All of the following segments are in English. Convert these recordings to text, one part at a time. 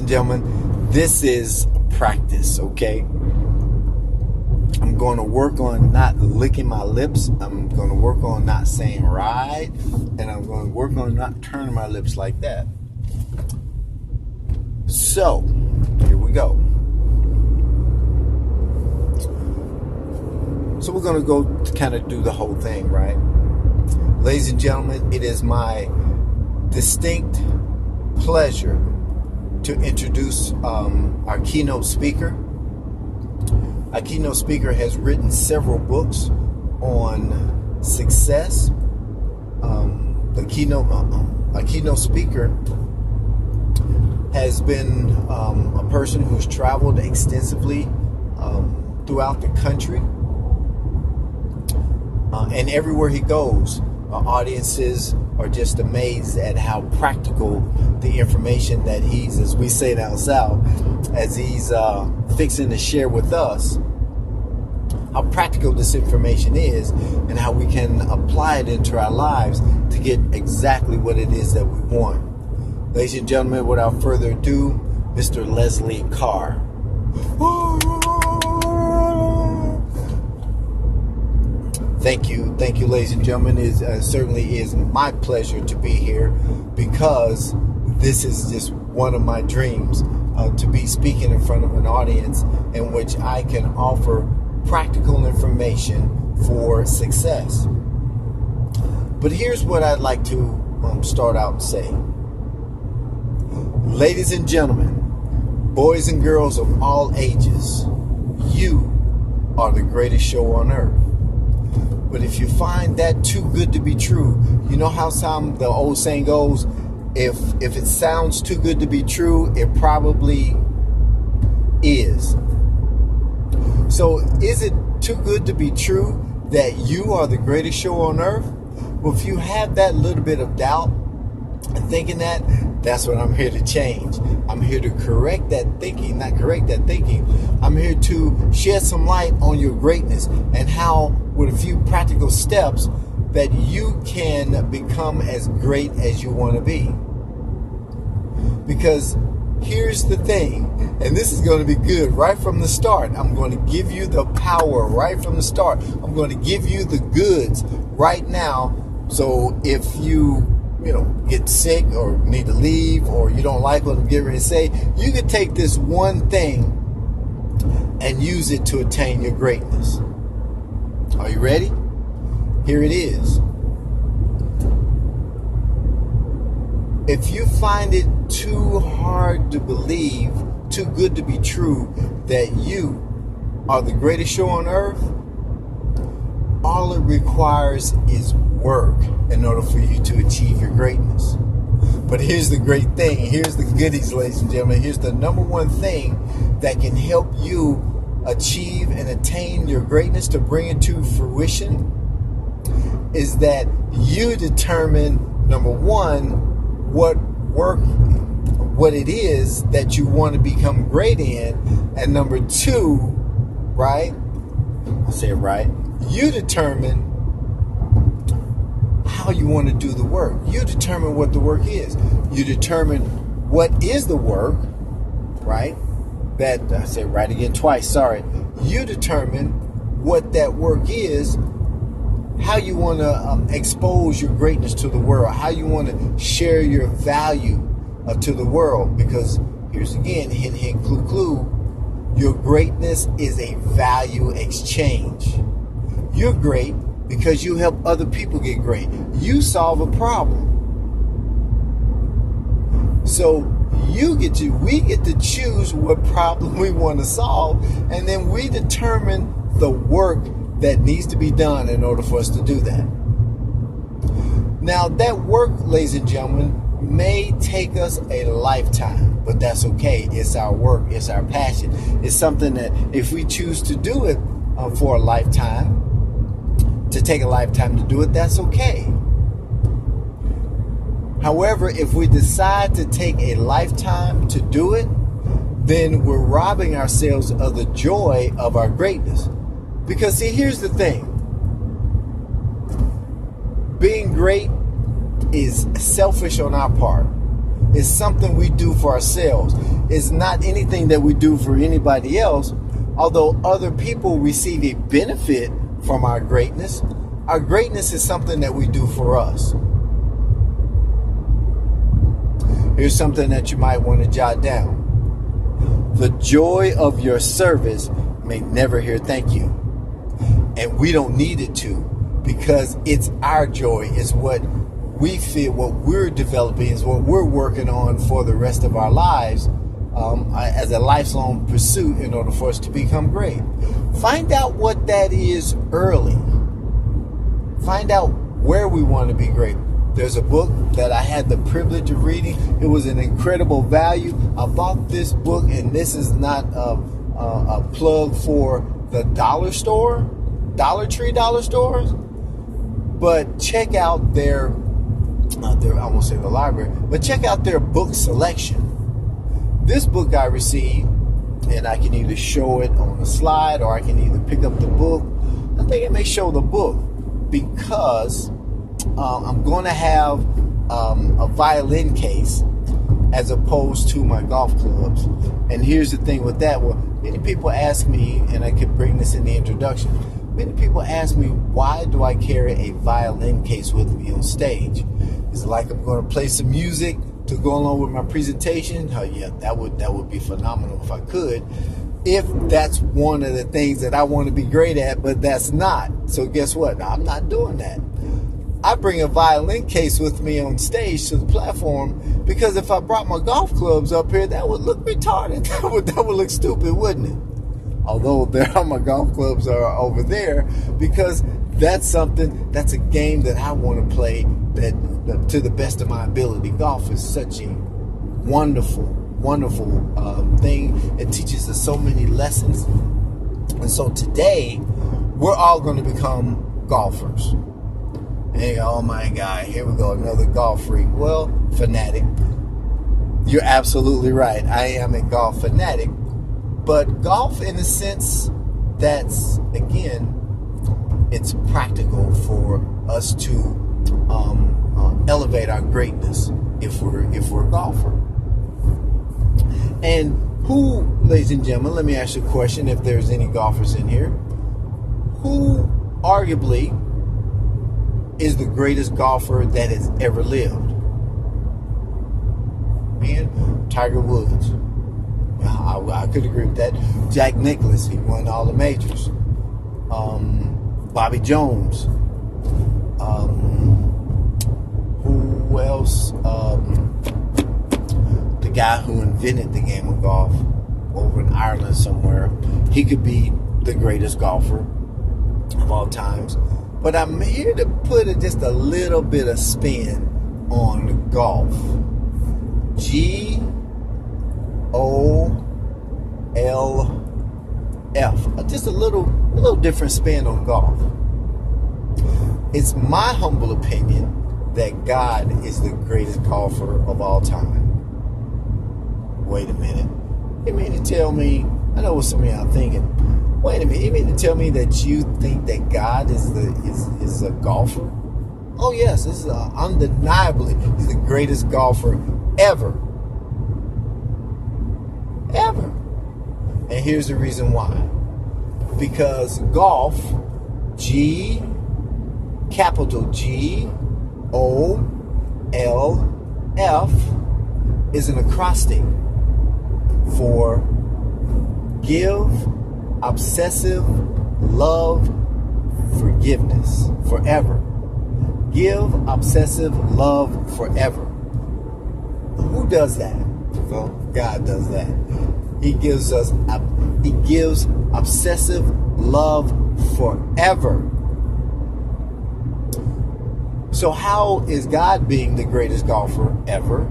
and gentlemen, this is practice, okay? I'm going to work on not licking my lips. I'm going to work on not saying right. And I'm going to work on not turning my lips like that. So, here we go. So we're going to go to kind of do the whole thing, right? Ladies and gentlemen, it is my distinct pleasure to introduce our keynote speaker. Our keynote speaker has written several books on success. Our keynote speaker has been a person who's traveled extensively throughout the country. And everywhere he goes, audiences are just amazed at how practical the information that he's, as we say down south, as he's fixing to share with us, how practical this information is and how we can apply it into our lives to get exactly what it is that we want. Ladies and gentlemen, without further ado, Mr. Leslie Carr. Thank you, ladies and gentlemen. It certainly is my pleasure to be here because this is just one of my dreams, to be speaking in front of an audience in which I can offer practical information for success. But here's what I'd like to start out and say. Ladies and gentlemen, boys and girls of all ages, you are the greatest show on earth. But if you find that too good to be true, you know how the old saying goes, if it sounds too good to be true, it probably is. So is it too good to be true that you are the greatest show on earth? Well, if you have that little bit of doubt and thinking that's what I'm here to change. I'm here to correct that thinking, not correct that thinking. I'm here to shed some light on your greatness and how, with a few practical steps, that you can become as great as you want to be. Because here's the thing, and this is going to be good right from the start. I'm going to give you the power right from the start. I'm going to give you the goods right now. So if you get sick or need to leave or you don't like what I'm getting ready to say, you can take this one thing and use it to attain your greatness. Are you ready? Here it is. If you find it too hard to believe, too good to be true, that you are the greatest show on earth, all it requires is work in order for you to achieve your greatness. But here's the great thing. Here's the goodies, ladies and gentlemen. Here's the number one thing that can help you achieve and attain your greatness, to bring it to fruition, is that you determine, number one, what it is that you want to become great in, and number two, right? I'll say it right. You determine how you want to do the work. You determine what the work is. You determine what is the work, right? That, I said right again twice, sorry. You determine what that work is, how you want to expose your greatness to the world, how you want to share your value to the world. Because here's again, hint, hint, clue, clue, your greatness is a value exchange. You're great because you help other people get great. You solve a problem. So we get to choose what problem we want to solve, and then we determine the work that needs to be done in order for us to do that. Now, that work, ladies and gentlemen, may take us a lifetime, but that's okay. It's our work. It's our passion. It's something that if we choose to do it for a lifetime, to take a lifetime to do it, that's okay. However, if we decide to take a lifetime to do it, then we're robbing ourselves of the joy of our greatness. Because see, here's the thing. Being great is selfish on our part. It's something we do for ourselves. is not anything that we do for anybody else. Although other people receive a benefit from our greatness is something that we do for us. Here's something that you might want to jot down. The joy of your service may never hear thank you. And we don't need it to, because it's our joy, is what we feel, what we're developing, is what we're working on for the rest of our lives, as a lifelong pursuit in order for us to become great. Find out what that is early. Find out where we want to be great. There's a book that I had the privilege of reading. It was an incredible value. I bought this book, and this is not a plug for the dollar store, Dollar Tree dollar stores, but check out their, I won't say the library, but check out their book selection. This book I received, and I can either show it on a slide or I can either pick up the book. I think it may show the book because I'm going to have a violin case as opposed to my golf clubs. And here's the thing with that. Well, many people ask me, and I could bring this in the introduction, many people ask me, why do I carry a violin case with me on stage? Is it like I'm going to play some music to go along with my presentation? Oh yeah, that would be phenomenal if I could. If that's one of the things that I want to be great at, but that's not. So guess what? I'm not doing that. I bring a violin case with me on stage to the platform, because if I brought my golf clubs up here, that would look retarded. That would look stupid, wouldn't it? Although my golf clubs are over there, because that's a game that I want to play that to the best of my ability. Golf is such a wonderful thing. It teaches us so many lessons. And so today, we're all going to become golfers. Hey, oh my God, here we go, another golf freak. Well, fanatic. You're absolutely right. I am a golf fanatic. But golf, in a sense, that's, again, it's practical for us to elevate our greatness if we're a golfer. And who, ladies and gentlemen, let me ask you a question, if there's any golfers in here, who arguably is the greatest golfer that has ever lived? Man, Tiger Woods. I could agree with that. Jack Nicklaus, he won all the majors. Bobby Jones. Who else? The guy who invented the game of golf over in Ireland somewhere. He could be the greatest golfer of all times. But I'm here to put just a little bit of spin on golf. GOLF. Just a little different spin on golf. It's my humble opinion that God is the greatest golfer of all time. Wait a minute. You mean to tell me, I know what some of y'all are thinking, wait a minute, you mean to tell me that you think that God is a golfer? Oh yes, this is undeniably he's the greatest golfer ever. Ever. And here's the reason why. Because golf, capital GOLF, is an acrostic for give, obsessive, love, forgiveness, forever. Give, obsessive, love, forever. Who does that? Well, God does that. He gives obsessive love forever. So how is God being the greatest golfer ever?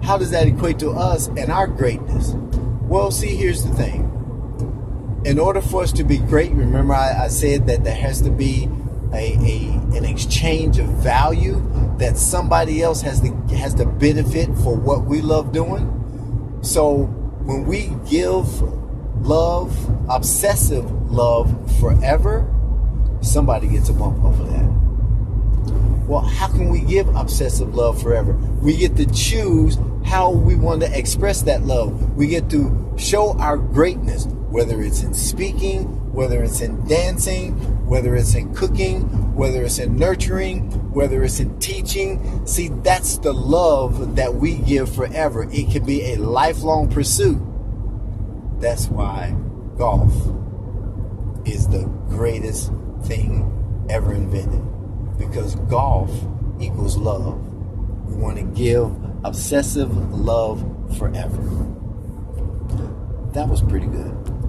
How does that equate to us and our greatness? Well, see, here's the thing. In order for us to be great, remember I said that there has to be an exchange of value, that somebody else has the benefit for what we love doing. So when we give love, obsessive love forever, somebody gets a bump off of that. Well, how can we give obsessive love forever? We get to choose how we want to express that love. We get to show our greatness, whether it's in speaking, whether it's in dancing, whether it's in cooking, whether it's in nurturing, whether it's in teaching. See, that's the love that we give forever. It can be a lifelong pursuit. That's why golf is the greatest thing ever invented, because golf equals love. We want to give obsessive love forever. That was pretty good.